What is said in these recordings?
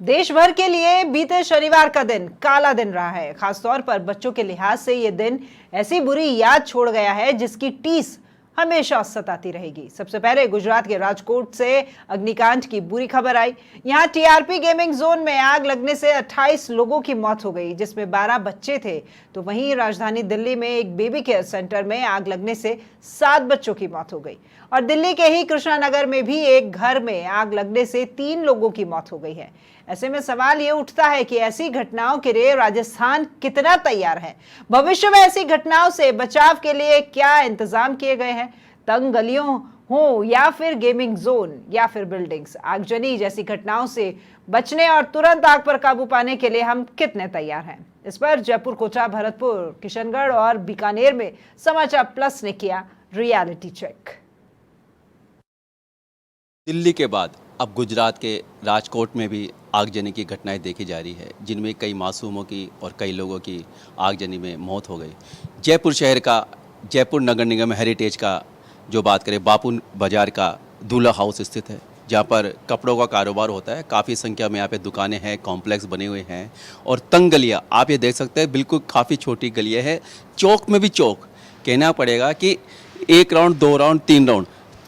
देश भर के लिए बीते शनिवार का दिन काला दिन रहा है। खासतौर पर बच्चों के लिहाज से ये दिन ऐसी बुरी याद छोड़ गया है जिसकी टीस हमेशा सताती रहेगी। सबसे पहले गुजरात के राजकोट से अग्निकांड की बुरी खबर आई। यहां टीआरपी गेमिंग जोन में आग लगने से 28 लोगों की मौत हो गई, जिसमें 12 बच्चे थे। तो वहीं राजधानी दिल्ली में एक बेबी केयर सेंटर में आग लगने से 7 बच्चों की मौत हो गई और दिल्ली के ही कृष्णा नगर में भी एक घर में आग लगने से 3 लोगों की मौत हो गई है। ऐसे में सवाल ये उठता है कि ऐसी घटनाओं के लिए राजस्थान कितना तैयार है। भविष्य में ऐसी घटनाओं से बचाव के लिए क्या इंतजाम किए गए हैं? तंग गलियों हो या फिर गेमिंग जोन या फिर बिल्डिंग्स, आगजनी जैसी घटनाओं से बचने और तुरंत आग पर काबू पाने के लिए हम कितने तैयार हैं? इस पर जयपुर, कोटा, भरतपुर, किशनगढ़ और बीकानेर में समाचार प्लस ने किया रियलिटी चेक। दिल्ली के बाद अब गुजरात के राजकोट में भी आगजनी की घटनाएं देखी जा रही है, जिनमें कई मासूमों की और कई लोगों की आगजनी में मौत हो गई। जयपुर शहर का, जयपुर नगर निगम हेरिटेज का जो बात करें, बापू बाज़ार का दूल्हा हाउस स्थित है, जहाँ पर कपड़ों का कारोबार होता है। काफ़ी संख्या में यहाँ पे दुकानें हैं, कॉम्प्लेक्स बने हुए हैं और तंग गलियाँ आप ये देख सकते हैं। बिल्कुल काफ़ी छोटी गलियाँ हैं, चौक में भी चौक कहना पड़ेगा कि 1 राउंड, 2 राउंड,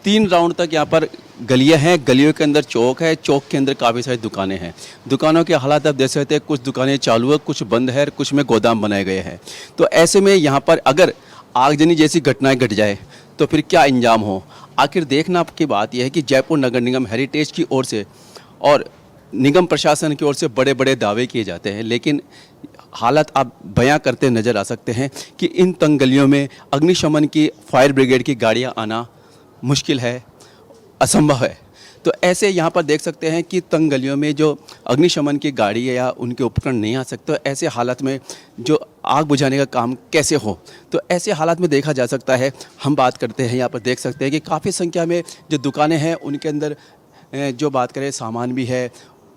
3 राउंड तक यहाँ पर गलियाँ हैं। गलियों के अंदर चौक है, चौक के अंदर काफ़ी सारी दुकानें हैं। दुकानों के हालात आप देख सकते हैं, कुछ दुकानें चालू है, कुछ बंद है, कुछ में गोदाम बनाए गए हैं। तो ऐसे में यहाँ पर अगर आगजनी जैसी घटनाएं घट जाए तो फिर क्या इंजाम हो? आखिर देखना की बात यह है कि जयपुर नगर निगम हेरिटेज की ओर से और निगम प्रशासन की ओर से बड़े बड़े दावे किए जाते हैं, लेकिन हालात आप बयां करते नज़र आ सकते हैं कि इन तंग गलियों में अग्निशमन की, फायर ब्रिगेड की गाड़ियाँ आना मुश्किल है, असंभव है। तो ऐसे यहाँ पर देख सकते हैं कि तंग गलियों में जो अग्निशमन की गाड़ी या उनके उपकरण नहीं आ सकते, तो ऐसे हालात में जो आग बुझाने का काम कैसे हो? तो ऐसे हालात में देखा जा सकता है। हम बात करते हैं, यहाँ पर देख सकते हैं कि काफ़ी संख्या में जो दुकानें हैं उनके अंदर जो बात करें सामान भी है।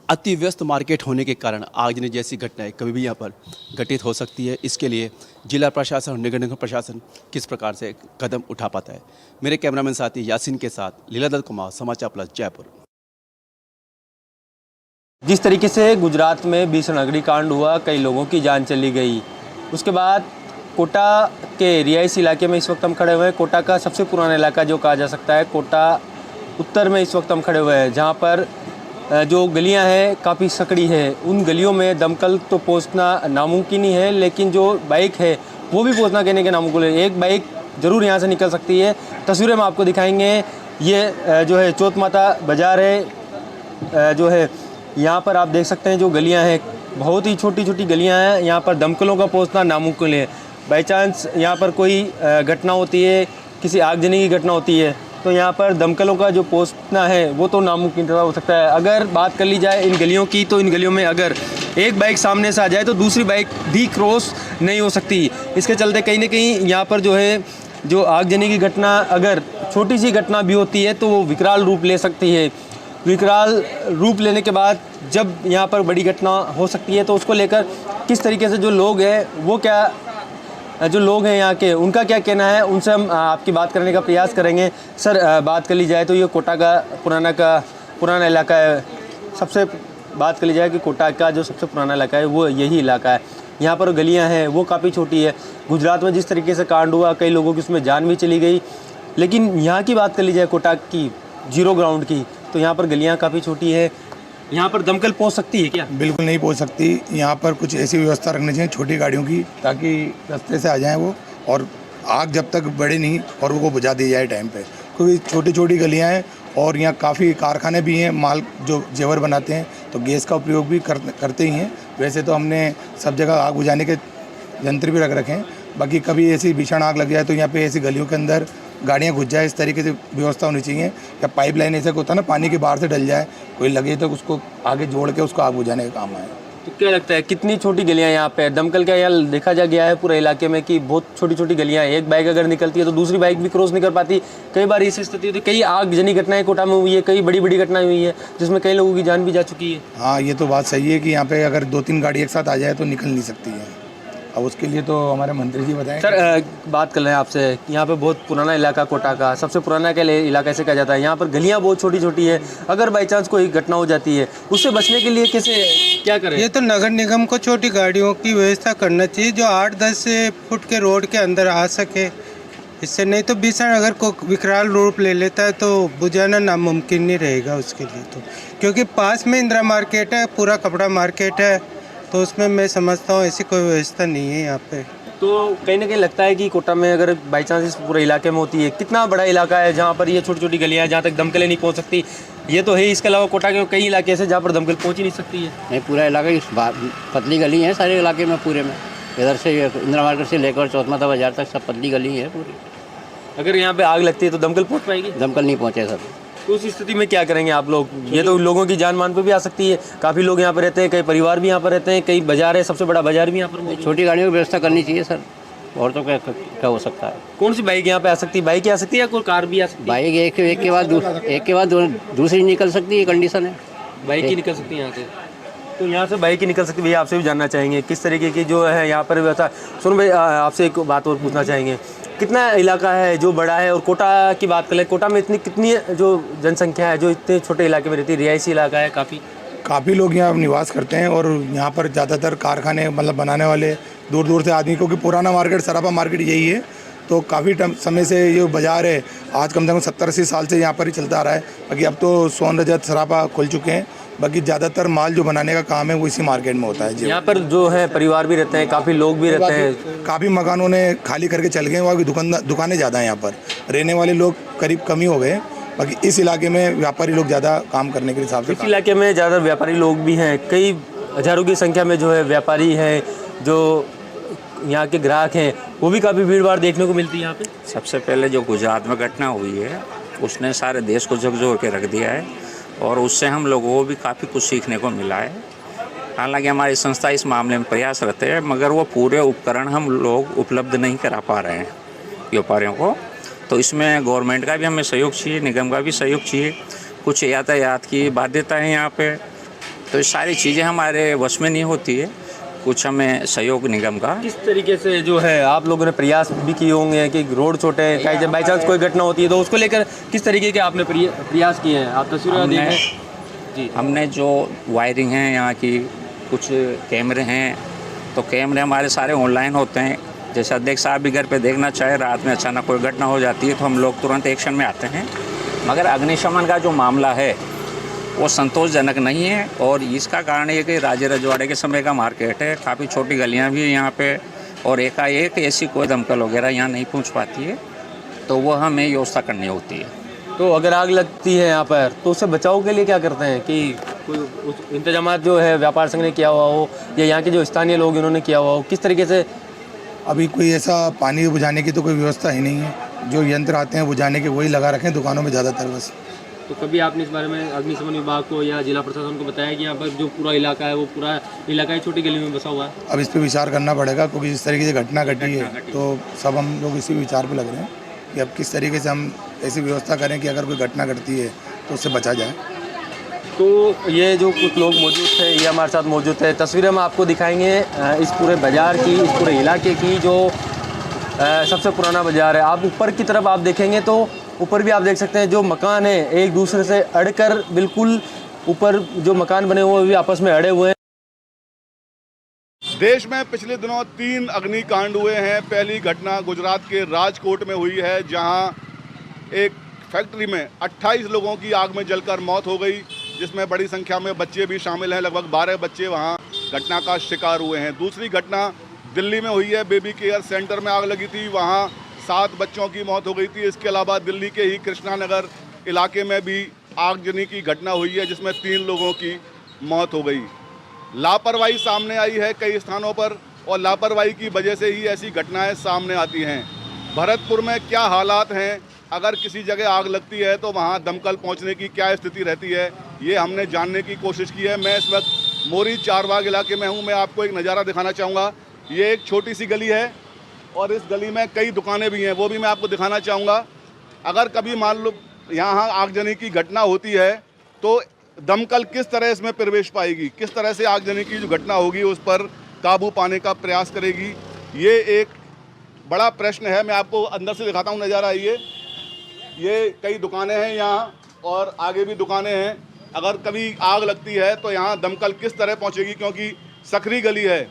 अति व्यस्त मार्केट होने के कारण आगजनी जैसी घटनाएं कभी भी यहाँ पर घटित हो सकती है। इसके लिए जिला प्रशासन और नगर निगम प्रशासन किस प्रकार से कदम उठा पाता है? मेरे कैमरामैन साथी यासिन के साथ लीलाधर कुमार, समाचार प्लस, जयपुर। जिस तरीके से गुजरात में भीषण अग्निकांड हुआ, कई लोगों की जान चली गई, उसके बाद कोटा के रिहायशी इलाके में इस वक्त हम खड़े हुए हैं। कोटा का सबसे पुराना इलाका जो कहा जा सकता है, कोटा उत्तर में इस वक्त हम खड़े हुए हैं, जहाँ पर जो गलियां हैं काफ़ी सकड़ी है। उन गलियों में दमकल तो पहुंचना नामुमकिन ही है, लेकिन जो बाइक है वो भी पहुंचना कहने के नामुमकिन है। एक बाइक ज़रूर यहां से निकल सकती है। तस्वीरें हम आपको दिखाएंगे। ये जो है चौथ माता बाज़ार है, जो है यहाँ पर आप देख सकते हैं जो गलियाँ हैं, बहुत ही छोटी छोटी गलियाँ हैं। यहाँ पर दमकलों का पहुँचना नामुमकिन है। बाई चांस यहाँ पर कोई घटना होती है, किसी आगजनी की घटना होती है, तो यहाँ पर दमकलों का जो पहुँचना है वो तो नामुमकिन हो सकता है। अगर बात कर ली जाए इन गलियों की, तो इन गलियों में अगर एक बाइक सामने से आ जाए तो दूसरी बाइक भी क्रॉस नहीं हो सकती। इसके चलते कहीं ना कहीं यहाँ पर जो है, जो आगजनी की घटना अगर छोटी सी घटना भी होती है तो वो विकराल रूप ले सकती है। विकराल रूप लेने के बाद जब यहाँ पर बड़ी घटना हो सकती है, तो उसको लेकर किस तरीके से जो लोग हैं वो क्या, जो लोग हैं यहाँ के, उनका क्या कहना है, उनसे हम आपकी बात करने का प्रयास करेंगे। सर, बात कर ली जाए तो ये कोटा का पुराना इलाका है। सबसे बात कर ली जाए कि कोटा का जो सबसे पुराना इलाका है वो यही इलाका है। यहाँ पर गलियाँ हैं वो काफ़ी छोटी है। गुजरात में जिस तरीके से कांड हुआ, कई लोगों की उसमें जान भी चली गई, लेकिन यहाँ की बात कर ली जाए कोटा की, 0 ग्राउंड की, तो यहाँ पर गलियाँ काफ़ी छोटी है। यहाँ पर दमकल पहुँच सकती है क्या? बिल्कुल नहीं पहुँच सकती। यहाँ पर कुछ ऐसी व्यवस्था रखनी चाहिए छोटी गाड़ियों की, ताकि रास्ते से आ जाएं वो, और आग जब तक बढ़े नहीं और वो बुझा दी जाए टाइम पे, क्योंकि छोटी छोटी गलियाँ हैं और यहाँ काफ़ी कारखाने भी हैं, माल जो जेवर बनाते हैं, तो गैस का उपयोग भी करते ही हैं। वैसे तो हमने सब जगह आग बुझाने के यंत्र भी रख रखे हैं। बाकी कभी ऐसी भीषण आग लग जाए तो यहाँ पे ऐसी गलियों के अंदर गाड़ियाँ घुस जाए, इस तरीके से व्यवस्था होनी चाहिए। या पाइपलाइन ऐसे होता है ना, पानी के बाहर से डल जाए, कोई लगे तो उसको आगे जोड़ के उसको आग बुझाने का काम आए। तो क्या लगता है कितनी छोटी गलियाँ यहाँ पे? दमकल का यहाँ देखा जा गया है पूरे इलाके में कि बहुत छोटी छोटी गलियाँ हैं। एक बाइक अगर निकलती है तो दूसरी बाइक भी क्रॉस नहीं कर पाती। कई बार ऐसी स्थिति होती है, कई आगजनी घटनाएं कोटा में हुई है, कई बड़ी बड़ी घटनाएं हुई है जिसमें कई लोगों की जान भी जा चुकी है। हाँ, ये तो बात सही है कि यहाँ पे अगर 2-3 गाड़ी एक साथ आ जाए तो निकल नहीं सकती है। अब उसके लिए तो हमारे मंत्री जी बताएं। सर बात कर रहे हैं आपसे, यहाँ पे बहुत पुराना इलाका कोटा का, सबसे पुराना के लिए इलाका ऐसे कहा जाता है। यहाँ पर गलियाँ बहुत छोटी छोटी है, अगर बाई चांस कोई घटना हो जाती है उससे बचने के लिए कैसे क्या करें? ये तो नगर निगम को छोटी गाड़ियों की व्यवस्था करना चाहिए जो 8-10 फुट के रोड के अंदर आ सके। इससे नहीं तो भीषण अगर को विकराल रूप ले लेता है तो बुझाना नामुमकिन नहीं रहेगा उसके लिए। तो क्योंकि पास में इंदिरा मार्केट है, पूरा कपड़ा मार्केट है, तो उसमें मैं समझता हूँ ऐसी कोई व्यवस्था नहीं है यहाँ पे। तो कहीं ना कहीं लगता है कि कोटा में अगर बाई चांस इस पूरे इलाके में होती है, कितना बड़ा इलाका है जहाँ पर ये छोटी छोटी गलियाँ हैं जहाँ तक दमकलें नहीं पहुँच सकती, ये तो है। इसके अलावा कोटा के कई इलाके ऐसे जहाँ पर दमकल पहुँच ही नहीं सकती है। नहीं, पूरा इलाका इस पतली गली है सारे इलाके में, पूरे में इधर से इंदिरा मार्केट से लेकर चौथमाता बाजार तक सब पतली गली है पूरी। अगर यहाँ पे आग लगती है तो दमकल पहुँच पाएगी? दमकल नहीं पहुँचे सर। तो उस स्थिति में क्या करेंगे आप लोग? ये तो लोगों की जान मान पे भी आ सकती है। काफ़ी लोग यहाँ पर रहते हैं, कई परिवार भी यहाँ पर रहते हैं, कई बाजार है, सबसे बड़ा बाजार भी यहाँ पर मौजूद है। छोटी गाड़ियों की व्यवस्था करनी चाहिए सर, और तो क्या हो सकता है। कौन सी बाइक यहाँ पे आ सकती है? बाइक आ सकती है या कोई कार भी आ सकती है? बाइक एक के बाद दूसरी निकल सकती है, कंडीशन है। बाइक ही निकल सकती है यहाँ से। तो यहाँ से बाइक ही निकल सकती है। भैया आपसे भी जानना चाहेंगे किस तरीके की जो है यहाँ पर व्यवस्था। सुन भाई, आपसे एक बात और पूछना चाहेंगे, कितना इलाका है जो बड़ा है? और कोटा की बात करें, कोटा में कितनी जो जनसंख्या है जो इतने छोटे इलाके में रहती है? रिहायशी इलाका है काफ़ी लोग यहाँ निवास करते हैं और यहाँ पर ज़्यादातर कारखाने मतलब बनाने वाले दूर दूर से आदमी, क्योंकि पुराना मार्केट सराफा मार्केट यही है, तो काफ़ी समय से ये बाज़ार है, आज कम से कम 70-80 साल से यहाँ पर ही चलता आ रहा है। बाकी अब तो सोन रजत सराफा खुल चुके हैं, बाकी ज़्यादातर माल जो बनाने का काम है वो इसी मार्केट में होता है जी। यहाँ पर जो है परिवार भी रहते हैं, काफ़ी लोग भी रहते हैं, काफ़ी मकानों ने खाली करके चल गए, वहाँ की दुकानें ज़्यादा हैं, यहाँ पर रहने वाले लोग करीब कम ही हो गए। बाकी इस इलाके में व्यापारी लोग ज़्यादा काम करने के हिसाब से, इस इलाके में ज़्यादा व्यापारी लोग भी हैं, कई हज़ारों की संख्या में जो है व्यापारी हैं, जो यहाँ के ग्राहक हैं, वो भी काफ़ी भीड़ भाड़ देखने को मिलती है यहाँ पे। सबसे पहले जो गुजरात में घटना हुई है उसने सारे देश को झकझोर के रख दिया है और उससे हम लोगों को भी काफ़ी कुछ सीखने को मिला है। हालांकि हमारी संस्था इस मामले में प्रयासरत है, मगर वो पूरे उपकरण हम लोग उपलब्ध नहीं करा पा रहे हैं व्यापारियों को। तो इसमें गवर्नमेंट का भी हमें सहयोग चाहिए, निगम का भी सहयोग चाहिए। कुछ यातायात की बाध्यता है यहाँ पे, तो ये सारी चीज़ें हमारे वश में नहीं होती है, कुछ हमें सहयोग निगम का। किस तरीके से जो है आप लोगों ने प्रयास भी किए होंगे कि रोड छोटे हैं, कहीं जब बाई चांस कोई घटना होती है तो उसको लेकर किस तरीके के आपने प्रयास किए हैं? आप तस्वीरें देखें जी। हमने जो वायरिंग है यहाँ की, कुछ कैमरे हैं, तो कैमरे हमारे सारे ऑनलाइन होते हैं। जैसे अध्यक्ष साहब भी घर पे देखना चाहे, रात में अचानक कोई घटना हो जाती है तो हम लोग तुरंत एक्शन में आते हैं। मगर अग्निशमन का जो मामला है वो संतोषजनक नहीं है, और इसका कारण ये कि राजे रजवाड़े के समय का मार्केट है, काफ़ी छोटी गलियां भी हैं यहाँ पे, और एकाएक ऐसी कोई दमकल वगैरह यहाँ नहीं पहुँच पाती है, तो वो हमें व्यवस्था करनी होती है। तो अगर आग लगती है यहाँ पर तो उससे बचाव के लिए क्या करते हैं कि कोई इंतजाम जो है व्यापार संघ ने किया हुआ हो या यहाँ के जो स्थानीय लोग इन्होंने किया हुआ हो, किस तरीके से? अभी कोई ऐसा पानी बुझाने की तो कोई व्यवस्था ही नहीं है, जो यंत्र आते हैं बुझाने के वही लगा रखे हैं दुकानों में ज़्यादातर बस। तो कभी आपने इस बारे में अग्निशमन विभाग को या जिला प्रशासन को बताया कि यहाँ पर जो पूरा इलाका है वो पूरा इलाका ही छोटी गली में बसा हुआ है? अब इस पे विचार करना पड़ेगा, क्योंकि जिस तरीके से घटना घटी है तो सब हम लोग इसी विचार पे लग रहे हैं कि अब किस तरीके से हम ऐसी व्यवस्था करें कि अगर कोई घटना घटती है तो उससे बचा जाए। तो ये जो कुछ लोग मौजूद थे, ये हमारे साथ मौजूद थे। तस्वीरें हम आपको दिखाएंगे इस पूरे बाज़ार की, इस पूरे इलाके की, जो सबसे पुराना बाज़ार है। आप ऊपर की तरफ आप देखेंगे तो ऊपर भी आप देख सकते हैं जो मकान है एक दूसरे से अड़कर, बिल्कुल ऊपर जो मकान बने हुए भी आपस में अड़े हुए हैं। देश में पिछले दिनों 3 अग्निकांड हुए हैं। पहली घटना गुजरात के राजकोट में हुई है, जहां एक फैक्ट्री में 28 लोगों की आग में जलकर मौत हो गई, जिसमें बड़ी संख्या में बच्चे भी शामिल हैं। लगभग 12 बच्चे वहां घटना का शिकार हुए हैं। दूसरी घटना दिल्ली में हुई है, बेबी केयर सेंटर में आग लगी थी, वहां 7 बच्चों की मौत हो गई थी। इसके अलावा दिल्ली के ही कृष्णा नगर इलाके में भी आगजनी की घटना हुई है, जिसमें 3 लोगों की मौत हो गई। लापरवाही सामने आई है कई स्थानों पर, और लापरवाही की वजह से ही ऐसी घटनाएं सामने आती हैं। भरतपुर में क्या हालात हैं, अगर किसी जगह आग लगती है तो वहां दमकल पहुंचने की क्या स्थिति रहती है, ये हमने जानने की कोशिश की है। मैं इस वक्त मोरी चारबाग इलाके में हूं। मैं आपको एक नज़ारा दिखाना चाहूँगा। ये एक छोटी सी गली है और इस गली में कई दुकानें भी हैं, वो भी मैं आपको दिखाना चाहूँगा। अगर कभी मान लो यहाँ आगजनी की घटना होती है तो दमकल किस तरह इसमें प्रवेश पाएगी, किस तरह से आगजनी की जो घटना होगी उस पर काबू पाने का प्रयास करेगी, ये एक बड़ा प्रश्न है। मैं आपको अंदर से दिखाता हूँ नज़ारा। ये कई दुकानें हैं यहाँ और आगे भी दुकानें हैं। अगर कभी आग लगती है तो यहाँ दमकल किस तरह पहुँचेगी, क्योंकि सकरी गली है।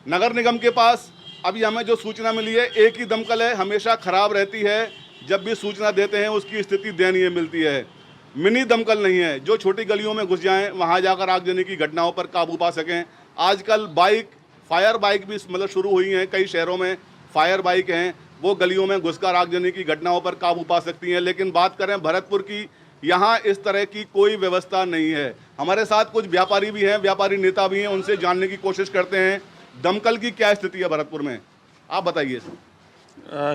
नगर निगम के पास अभी हमें जो सूचना मिली है, एक ही दमकल है, हमेशा ख़राब रहती है। जब भी सूचना देते हैं उसकी स्थिति दयनीय मिलती है। मिनी दमकल नहीं है जो छोटी गलियों में घुस जाएं, वहाँ जाकर आगजनी की घटनाओं पर काबू पा सकें। आजकल फायर बाइक भी मतलब शुरू हुई हैं, कई शहरों में फायर बाइक हैं, वो गलियों में घुसकर आगजनी की घटनाओं पर काबू पा सकती हैं। लेकिन बात करें भरतपुर की, यहाँ इस तरह की कोई व्यवस्था नहीं है। हमारे साथ कुछ व्यापारी भी हैं, व्यापारी नेता भी हैं, उनसे जानने की कोशिश करते हैं दमकल की क्या स्थिति है भरतपुर में। आप बताइए।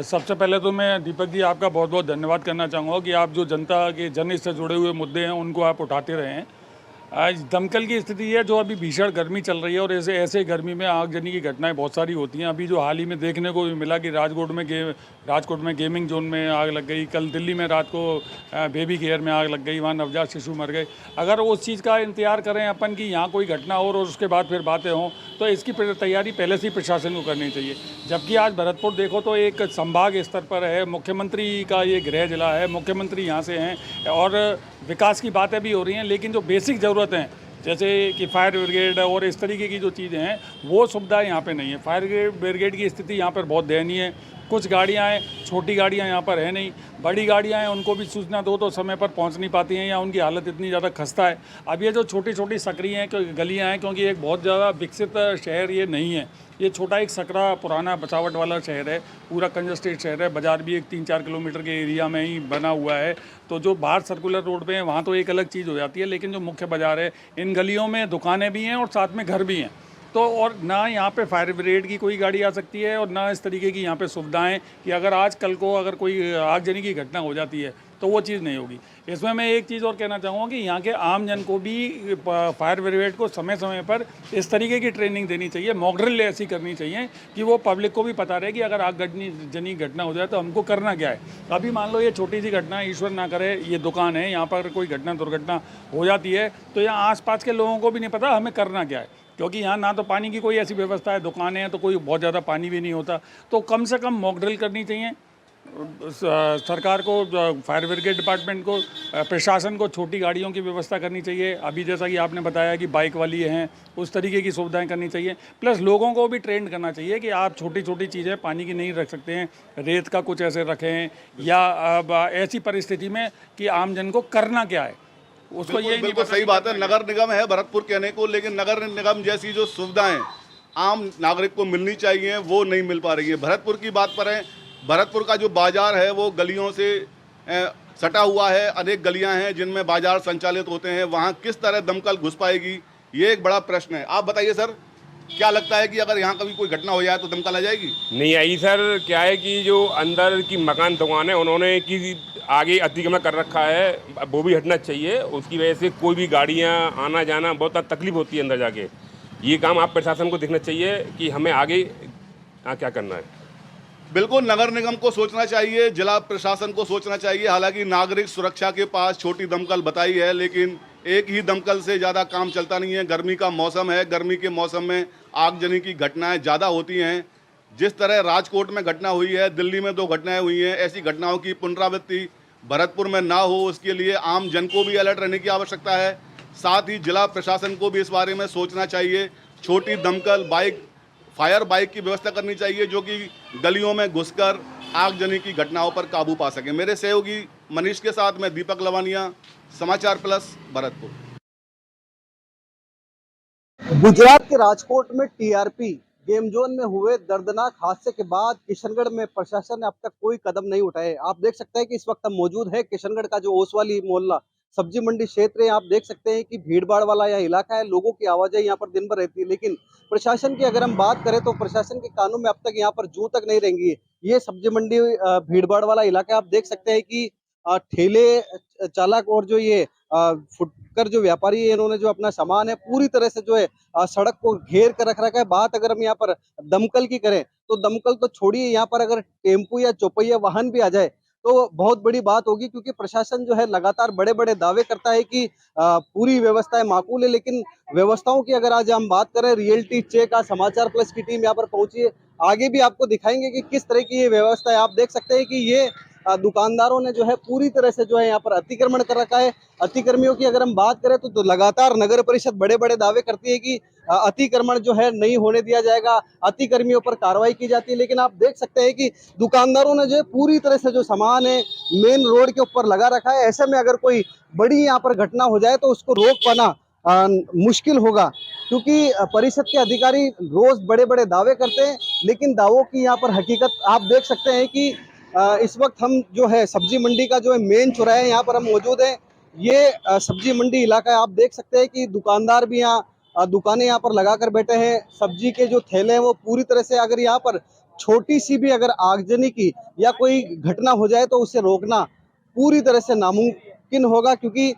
सबसे पहले तो मैं दीपक जी आपका बहुत बहुत धन्यवाद करना चाहूँगा कि आप जो जनता के जनहित से जुड़े हुए मुद्दे हैं उनको आप उठाते रहे हैं। आज दमकल की स्थिति है जो अभी भीषण गर्मी चल रही है और ऐसे गर्मी में आगजनी की घटनाएं बहुत सारी होती हैं। अभी जो हाल ही में देखने को भी मिला कि राजकोट में गेमिंग जोन में आग लग गई। कल दिल्ली में रात को बेबी केयर में आग लग गई, वहाँ नवजात शिशु मर गए। अगर उस चीज़ का इंतजार करें अपन कि यहाँ कोई घटना हो और उसके बाद फिर बातें हों, तो इसकी तैयारी पहले से ही प्रशासन को करनी चाहिए। जबकि आज भरतपुर देखो तो एक संभाग स्तर पर है, मुख्यमंत्री का ये गृह जिला है, मुख्यमंत्री यहाँ से हैं और विकास की बातें भी हो रही हैं, लेकिन जो बेसिक ज़रूरतें हैं जैसे कि फायर ब्रिगेड और इस तरीके की जो चीज़ें हैं वो सुविधा यहाँ पे नहीं है। फायर ब्रिगेड की स्थिति यहाँ पर बहुत दयनीय है। कुछ गाड़ियाँ हैं, छोटी गाड़ियाँ यहाँ पर है नहीं, बड़ी गाड़ियाँ हैं उनको भी सूचना दो तो समय पर पहुँच नहीं पाती हैं या उनकी हालत इतनी ज़्यादा खस्ता है। अब ये जो छोटी छोटी सकरी हैं गलियाँ हैं, क्योंकि एक बहुत ज़्यादा विकसित शहर ये नहीं है, ये छोटा एक सकरा पुराना बसावट वाला शहर है, पूरा कंजस्टेड शहर है। बाज़ार भी एक 3-4 किलोमीटर के एरिया में ही बना हुआ है। तो जो बाहर सर्कुलर रोड पे है वहाँ तो एक अलग चीज़ हो जाती है, लेकिन जो मुख्य बाज़ार है इन गलियों में दुकानें भी हैं और साथ में घर भी हैं। तो और ना यहाँ पे फायर ब्रिगेड की कोई गाड़ी आ सकती है और ना इस तरीके की यहाँ पे सुविधाएं कि अगर आज कल को अगर कोई आगजनी की घटना हो जाती है तो वो चीज़ नहीं होगी। इसमें मैं एक चीज़ और कहना चाहूँगा कि यहाँ के आम जन को भी फायर ब्रिगेड को समय समय पर इस तरीके की ट्रेनिंग देनी चाहिए, मॉक ड्रिल ऐसी करनी चाहिए कि वो पब्लिक को भी पता रहे कि अगर आगजनी घटना हो जाए तो हमको करना क्या है। अभी मान लो ये छोटी सी घटना, ईश्वर ना करे, ये दुकान है, यहाँ पर कोई दुर्घटना हो जाती है तो यहाँ आस के लोगों को भी नहीं पता हमें करना क्या है, क्योंकि यहाँ ना तो पानी की कोई ऐसी व्यवस्था है, दुकानें हैं तो कोई बहुत ज़्यादा पानी भी नहीं होता। तो कम से कम मॉक ड्रिल करनी चाहिए सरकार को, फायर ब्रिगेड डिपार्टमेंट को, प्रशासन को छोटी गाड़ियों की व्यवस्था करनी चाहिए। अभी जैसा कि आपने बताया कि बाइक वाली हैं, उस तरीके की सुविधाएं करनी चाहिए। प्लस लोगों को भी ट्रेंड करना चाहिए कि आप छोटी छोटी चीज़ें पानी की नहीं रख सकते हैं, रेत का कुछ ऐसे रखें या ऐसी परिस्थिति में कि आम जन को करना क्या है उसको ये बिल्कुल सही बात है। नगर निगम है भरतपुर कहने को, लेकिन नगर निगम जैसी जो सुविधाएं आम नागरिक को मिलनी चाहिए वो नहीं मिल पा रही है। भरतपुर की बात करें, भरतपुर का जो बाजार है वो गलियों से सटा हुआ है। अनेक गलियां हैं जिनमें बाजार संचालित होते हैं, वहां किस तरह दमकल घुस पाएगी ये एक बड़ा प्रश्न है। आप बताइए सर, क्या लगता है कि अगर यहाँ कभी कोई घटना हो जाए तो दमकल आ जाएगी? नहीं आई सर। क्या है कि जो अंदर की मकान दुकान है उन्होंने कि आगे अतिक्रमण कर रखा है, वो भी हटना चाहिए। उसकी वजह से कोई भी गाड़ियाँ आना जाना बहुत तकलीफ होती है अंदर जाके। ये काम आप प्रशासन को देखना चाहिए कि हमें आगे क्या करना है। बिल्कुल नगर निगम को सोचना चाहिए, जिला प्रशासन को सोचना चाहिए। हालांकि नागरिक सुरक्षा के पास छोटी दमकल बताई है, लेकिन एक ही दमकल से ज़्यादा काम चलता नहीं है। गर्मी का मौसम है, गर्मी के मौसम में आगजनी की घटनाएं ज़्यादा होती हैं। जिस तरह राजकोट में घटना हुई है, दिल्ली में 2 घटनाएं हुई हैं, ऐसी घटनाओं की पुनरावृत्ति भरतपुर में ना हो उसके लिए आम जन को भी अलर्ट रहने की आवश्यकता है। साथ ही जिला प्रशासन को भी इस बारे में सोचना चाहिए। छोटी दमकल बाइक, फायर बाइक की व्यवस्था करनी चाहिए जो कि गलियों में घुसकर आगजनी की घटनाओं पर काबू पा सके। मेरे सहयोगी मनीष के साथ मैं दीपक लवानिया, समाचार प्लस, भरतपुर। गुजरात के राजकोट में टीआरपी गेम जोन में हुए दर्दनाक हादसे के बाद किशनगढ़ में प्रशासन ने अब तक कोई कदम नहीं उठाए। आप देख सकते हैं कि इस वक्त हम मौजूद है किशनगढ़ का जो ओसवाली मोहल्ला सब्जी मंडी क्षेत्र है। आप देख सकते हैं कि भीड़ भाड़ वाला यह इलाका है, लोगों की आवाजाही यहाँ पर दिन भर रहती है, लेकिन प्रशासन की अगर हम बात करें तो प्रशासन के कानों में अब तक यहाँ पर जू तक नहीं रहेंगी। ये सब्जी मंडी भीड़ भाड़ वाला इलाका, आप देख सकते हैं कि ठेले चालक और जो ये फुटकर जो व्यापारी है, इन्होंने जो अपना सामान है पूरी तरह से जो है सड़क को घेर कर रख रखा है। बात अगर हम यहाँ पर दमकल की करें तो दमकल तो छोड़िए, यहाँ पर अगर टेम्पू या चौपहिया वाहन भी आ जाए तो बहुत बड़ी बात होगी, क्योंकि प्रशासन जो है लगातार बड़े बड़े दावे करता है कि पूरी व्यवस्थाएं माकूल है, लेकिन व्यवस्थाओं की अगर आज हम बात करें, रियलिटी चेक का समाचार प्लस की टीम यहाँ पर पहुंची है। आगे भी आपको दिखाएंगे कि किस तरह की ये व्यवस्था है। आप देख सकते हैं कि ये दुकानदारों ने जो है पूरी तरह से जो है यहाँ पर अतिक्रमण कर रखा है। अतिक्रमियों की अगर हम बात करें तो लगातार नगर परिषद बड़े बड़े दावे करती है कि अतिक्रमण जो है नहीं होने दिया जाएगा, अतिक्रमियों पर कार्रवाई की जाती है, लेकिन आप देख सकते हैं कि दुकानदारों ने जो है पूरी तरह से जो सामान है मेन रोड के ऊपर लगा रखा है। ऐसे में अगर कोई बड़ी यहाँ पर घटना हो जाए तो उसको रोक पाना मुश्किल होगा, क्योंकि परिषद के अधिकारी रोज बड़े बड़े दावे करते हैं, लेकिन दावों की यहाँ पर हकीकत आप देख सकते हैं कि इस वक्त हम जो है सब्जी मंडी का जो है मेन चौराहा यहाँ पर हम मौजूद हैं। ये सब्जी मंडी इलाका है। आप देख सकते हैं कि दुकानदार भी यहाँ दुकानें यहाँ पर लगा कर बैठे हैं। सब्जी के जो थैले हैं वो पूरी तरह से, अगर यहाँ पर छोटी सी भी अगर आगजनी की या कोई घटना हो जाए तो उसे रोकना पूरी तरह से नामुमकिन होगा, क्योंकि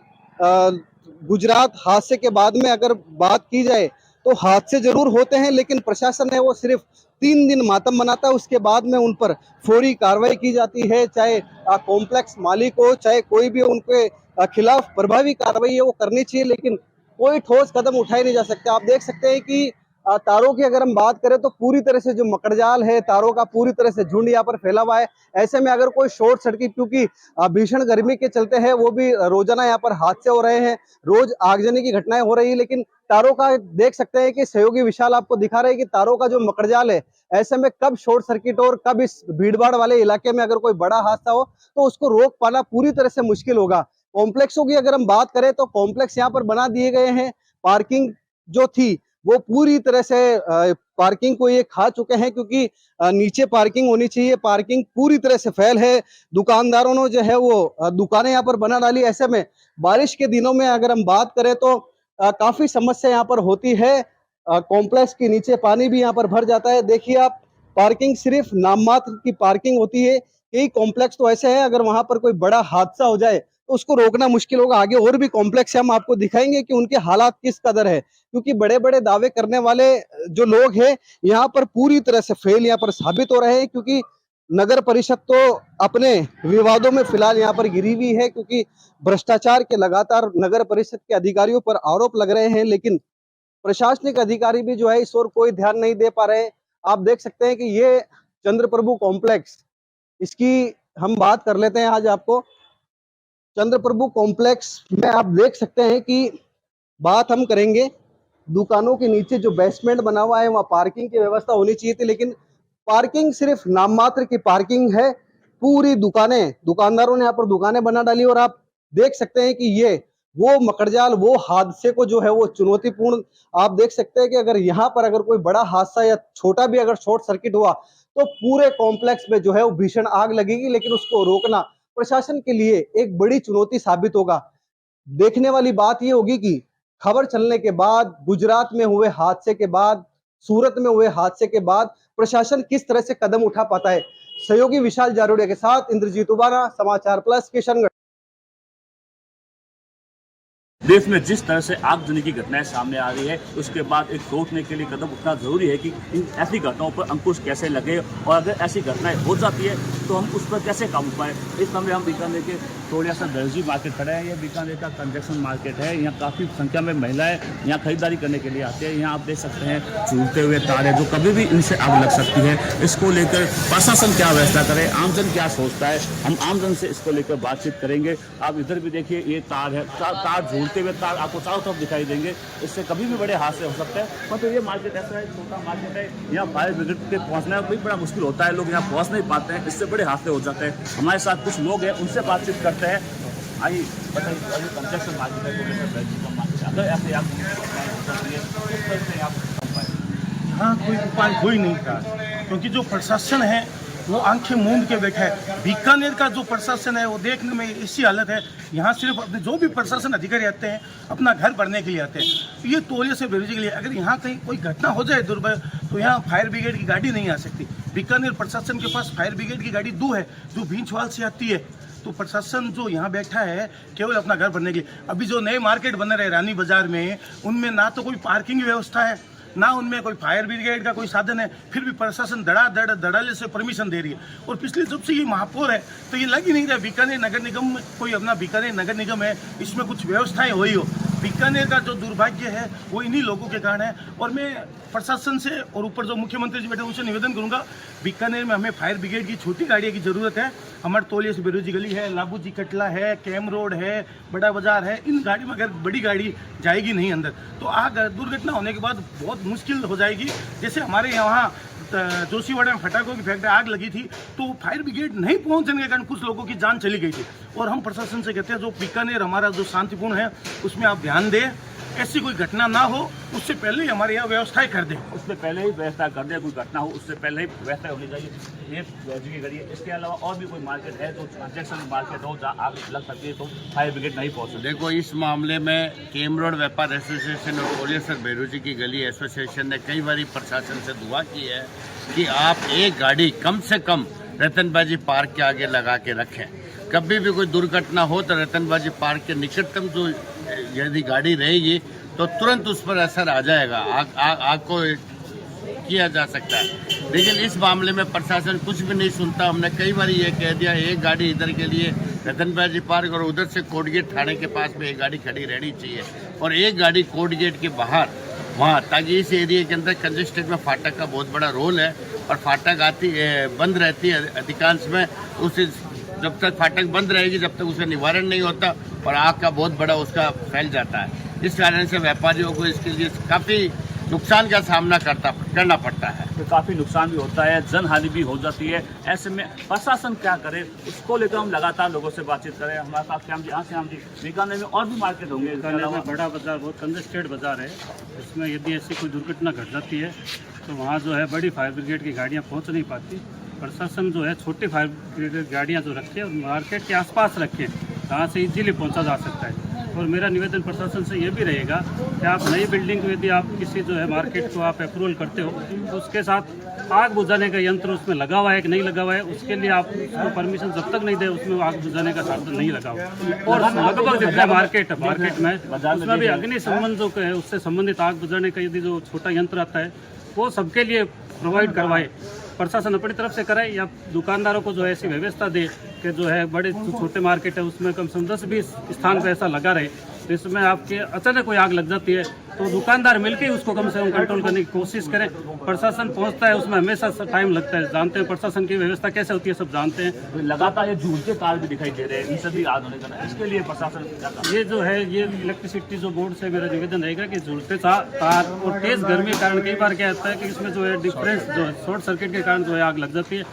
गुजरात हादसे के बाद में अगर बात की जाए तो हादसे जरूर होते हैं, लेकिन प्रशासन है वो सिर्फ 3 दिन मातम मनाता है, उसके बाद में उन पर फौरी कार्रवाई की जाती है। चाहे कॉम्प्लेक्स मालिक हो, चाहे कोई भी, उनके खिलाफ प्रभावी कार्रवाई है वो करनी चाहिए, लेकिन कोई ठोस कदम उठाए नहीं जा सकते। आप देख सकते हैं कि तारों की अगर हम बात करें तो पूरी तरह से जो मकड़जाल है, तारों का पूरी तरह से झुंड यहाँ पर फैला हुआ है। ऐसे में अगर कोई शॉर्ट सर्किट, क्योंकि भीषण गर्मी के चलते है वो भी रोजाना यहाँ पर हादसे हो रहे हैं, रोज आगजनी की घटनाएं हो रही है, लेकिन तारों का देख सकते हैं कि सहयोगी विशाल आपको दिखा रहे हैं कि तारों का जो मकड़जाल है, ऐसे में कब शॉर्ट सर्किट और कब इस भीड़भाड़ वाले इलाके में अगर कोई बड़ा हादसा हो तो उसको रोक पाना पूरी तरह से मुश्किल होगा। कॉम्प्लेक्सों की अगर हम बात करें तो कॉम्प्लेक्स यहाँ पर बना दिए गए हैं। पार्किंग जो थी वो पूरी तरह से पार्किंग को ये खा चुके हैं, क्योंकि नीचे पार्किंग होनी चाहिए, पार्किंग पूरी तरह से फैल है। दुकानदारों ने जो है वो दुकानें यहाँ पर बना डाली। ऐसे में बारिश के दिनों में अगर हम बात करें तो काफी समस्या यहाँ पर होती है। कॉम्प्लेक्स के नीचे पानी भी यहाँ पर भर जाता है। देखिए आप, पार्किंग सिर्फ नाम मात्र की पार्किंग होती है। कई कॉम्प्लेक्स तो ऐसे हैं अगर वहां पर कोई बड़ा हादसा हो जाए तो उसको रोकना मुश्किल होगा। आगे और भी कॉम्प्लेक्स हम आपको दिखाएंगे कि उनके हालात किस कदर है, क्योंकि बड़े बड़े दावे करने वाले जो लोग हैं यहाँ पर पूरी तरह से फेल यहाँ पर साबित हो रहे हैं, क्योंकि नगर परिषद तो अपने विवादों में फिलहाल यहाँ पर गिरी हुई है, क्योंकि भ्रष्टाचार के लगातार नगर परिषद के अधिकारियों पर आरोप लग रहे हैं, लेकिन प्रशासनिक अधिकारी भी जो है इस ओर कोई ध्यान नहीं दे पा रहे। आप देख सकते हैं कि ये चंद्रप्रभु कॉम्प्लेक्स, इसकी हम बात कर लेते हैं आज आपको। चंद्रप्रभु कॉम्प्लेक्स में आप देख सकते हैं कि बात हम करेंगे, दुकानों के नीचे जो बेसमेंट बना हुआ है वहाँ पार्किंग की व्यवस्था होनी चाहिए थी, लेकिन पार्किंग सिर्फ नाम मात्र की पार्किंग है। पूरी दुकानें, दुकानदारों ने यहाँ पर दुकानें बना डाली, और आप देख सकते हैं कि ये वो मकड़जाल, वो हादसे को जो है वो चुनौतीपूर्ण, आप देख सकते हैं कि अगर यहाँ पर अगर कोई बड़ा हादसा या छोटा भी अगर शॉर्ट सर्किट हुआ तो पूरे कॉम्प्लेक्स में जो है वो भीषण आग लगेगी, लेकिन उसको रोकना प्रशासन के लिए एक बड़ी चुनौती साबित होगा। देखने वाली बात ये होगी कि खबर चलने के बाद, गुजरात में हुए हादसे के बाद, सूरत में हुए हादसे के बाद प्रशासन किस तरह से कदम उठा पाता है। सहयोगी विशाल जारोडिया के साथ इंद्रजीत उबाना, समाचार प्लस, किशनगढ़। देश में जिस तरह से आगजनी की घटनाएं सामने आ रही है, उसके बाद एक सोचने के लिए कदम उठना जरूरी है कि इन ऐसी घटनाओं पर अंकुश कैसे लगे, और अगर ऐसी घटनाएं हो जाती है तो हम उस पर कैसे काबू पाएं। इस समय हम बीकानेर के थोड़ा सा दर्जी मार्केट खड़े हैं। ये बीकानेर का कंजक्शन मार्केट है। यहाँ काफ़ी संख्या में महिलाएं यहाँ खरीदारी करने के लिए आते हैं। यहाँ आप देख सकते हैं झूलते हुए तार है, जो कभी भी इनसे आग लग सकती है। इसको लेकर प्रशासन क्या व्यवस्था करे, आमजन क्या सोचता है, हम आमजन से इसको लेकर बातचीत करेंगे। आप इधर भी देखिए, ये तार है, तार झूलते हुए तार आपको चारों तरफ दिखाई देंगे। इससे कभी भी बड़े हादसे हो सकते हैं। मतलब ये मार्केट ऐसा है, छोटा मार्केट है, यहाँ फायर ब्रिगेड के पहुँचना भी बड़ा मुश्किल होता है, लोग यहाँ पहुँच नहीं पाते हैं, इससे बड़े हादसे हो जाते हैं। हमारे साथ कुछ लोग हैं, उनसे बातचीत करते हैं। आइए बताइए, कंस्ट्रक्शन मार्केट है, अगर ऐसे आप हाँ, कोई उपाय हो ही नहीं था, क्योंकि जो प्रशासन है वो आंखें मूंद के बैठा है। बीकानेर का जो प्रशासन है वो देखने में ऐसी हालत है, यहाँ सिर्फ अपने जो भी प्रशासन अधिकारी आते हैं अपना घर भरने के लिए आते हैं, ये तौलिए से भेजने के लिए। अगर यहाँ कहीं कोई घटना हो जाए दुर्भर, तो यहाँ फायर ब्रिगेड की गाड़ी नहीं आ सकती। बीकानेर प्रशासन के पास फायर ब्रिगेड की गाड़ी 2 है, जो भींचवाल से आती है। तो प्रशासन जो यहाँ बैठा है केवल अपना घर भरने के लिए। अभी जो नए मार्केट बन रहे रानी बाजार में, उनमें ना तो कोई पार्किंग व्यवस्था है, ना उनमें कोई फायर ब्रिगेड का कोई साधन है, फिर भी प्रशासन धड़ाले से परमिशन दे रही है। और पिछले जब से ये महापौर है तो ये लग ही नहीं रहा बीकानेर नगर निगम में कोई अपना बीकानेर नगर निगम है, इसमें कुछ व्यवस्थाएं हुई हो। बीकानेर का जो दुर्भाग्य है वो इन्हीं लोगों के कारण है। और मैं प्रशासन से और ऊपर जो मुख्यमंत्री जी बैठे उनसे निवेदन करूंगा, बीकानेर में हमें फायर ब्रिगेड की छोटी गाड़ियों की ज़रूरत है। हमारे तोलिया से बेरोजी गली है, लाबू जी कटला है, कैम रोड है, बड़ा बाजार है, इन गाड़ी में अगर बड़ी गाड़ी जाएगी नहीं अंदर तो आग दुर्घटना होने के बाद बहुत मुश्किल हो जाएगी। जैसे हमारे यहाँ जोशीवाड़ा में फटाकों की फैक्ट्री आग लगी थी तो फायर ब्रिगेड नहीं पहुंचने के कारण कुछ लोगों की जान चली गई थी। और हम प्रशासन से कहते हैं जो बीकानेर हमारा जो शांतिपूर्ण है उसमें आप ध्यान दें, ऐसी कोई घटना ना हो, उससे पहले ही हमारे यहाँ व्यवस्थाएं कर दें। उससे पहले ही व्यवस्था कर दें, कोई घटना हो उससे पहले ही व्यवस्था होनी चाहिए। ये बेरोजी की गली है, इसके अलावा और भी कोई मार्केट है जो ट्रांजेक्शन मार्केट हो जहाँ आग लग सकती है तो फायर ब्रिगेड नहीं पहुँच सकती। देखो, इस मामले में केम रोड व्यापार एसोसिएशन और पोलियर बेरोजी की गली एसोसिएशन ने कई बार प्रशासन से दुआ की है कि आप एक गाड़ी कम से कम रतनबाजी पार्क के आगे लगा के रखें। कभी भी कोई दुर्घटना हो तो रतनबाजी पार्क के निकटतम जो यदि गाड़ी रहेगी तो तुरंत उस पर असर आ जाएगा, आग को किया जा सकता है। लेकिन इस मामले में प्रशासन कुछ भी नहीं सुनता। हमने कई बार ये कह दिया एक गाड़ी इधर के लिए रतनबाजी पार्क और उधर से कोर्ट गेट थाने के पास में एक गाड़ी खड़ी रहनी चाहिए और एक गाड़ी कोर्ट गेट के बाहर वहाँ, ताकि इस एरिया के अंदर कंजेस्टेड में फाटक का बहुत बड़ा रोल है। और फाटक बंद रहती है अधिकांश में, उस जब तक फाटक बंद रहेगी जब तक उसका निवारण नहीं होता और आग का बहुत बड़ा उसका फैल जाता है। इस कारण से व्यापारियों को इसके लिए काफ़ी नुकसान का सामना करना पड़ता है। तो काफ़ी नुकसान भी होता है, जन हानि भी हो जाती है। ऐसे में प्रशासन क्या करे उसको लेकर हम लगातार लोगों से बातचीत करें। हमारे साथ क्या यहाँ से हम बीकानेर में और भी मार्केट होंगे। बीकानेर में बड़ा बाजार बहुत कंजेस्टेड बाजार है, इसमें यदि ऐसी कोई दुर्घटना घट जाती है तो वहाँ जो है बड़ी फायर ब्रिगेड की गाड़ियाँ पहुँच नहीं पाती। प्रशासन जो है छोटी फायर ब्रिगेड गाड़ियाँ जो रखे और मार्केट के आसपास रखें, जहाँ से इजीली पहुँचा जा सकता है। और मेरा निवेदन प्रशासन से ये भी रहेगा कि आप नई बिल्डिंग को यदि आप किसी जो है मार्केट को आप अप्रूवल करते हो तो उसके साथ आग बुझाने का यंत्र उसमें लगा हुआ है कि नहीं लगा हुआ है, उसके लिए आप उसको परमिशन जब तक नहीं दे उसमें आग बुझाने का साधन नहीं लगा हुआ। और लगभग जितना मार्केट में उसमें भी अग्नि संबंध जो है उससे संबंधित आग बुझाने का यदि जो छोटा यंत्र आता है वो सबके लिए प्रोवाइड करवाए, प्रशासन अपनी तरफ से कराए या दुकानदारों को जो है ऐसी व्यवस्था दे कि जो है बड़े छोटे मार्केट है उसमें कम से कम 10-20 स्थान पर ऐसा लगा रहे तो इसमें आपके अचानक कोई आग लग जाती है तो दुकानदार मिलकर उसको कम से कम कंट्रोल करने की कोशिश करें। प्रशासन पहुंचता है उसमें हमेशा टाइम लगता है, जानते हैं प्रशासन की व्यवस्था कैसे होती है सब जानते हैं। लगातार ये झूठे तार भी दिखाई दे रहे हैं, इन सभी आग होने का इसके लिए प्रशासन ये जो है ये इलेक्ट्रिसिटी जो बोर्ड से मेरा निवेदन रहेगा कि झूठे तार और तेज गर्मी के कारण कई बार क्या होता है कि इसमें जो है डिफरेंस जो है शॉर्ट सर्किट के कारण जो है आग लग जाती है।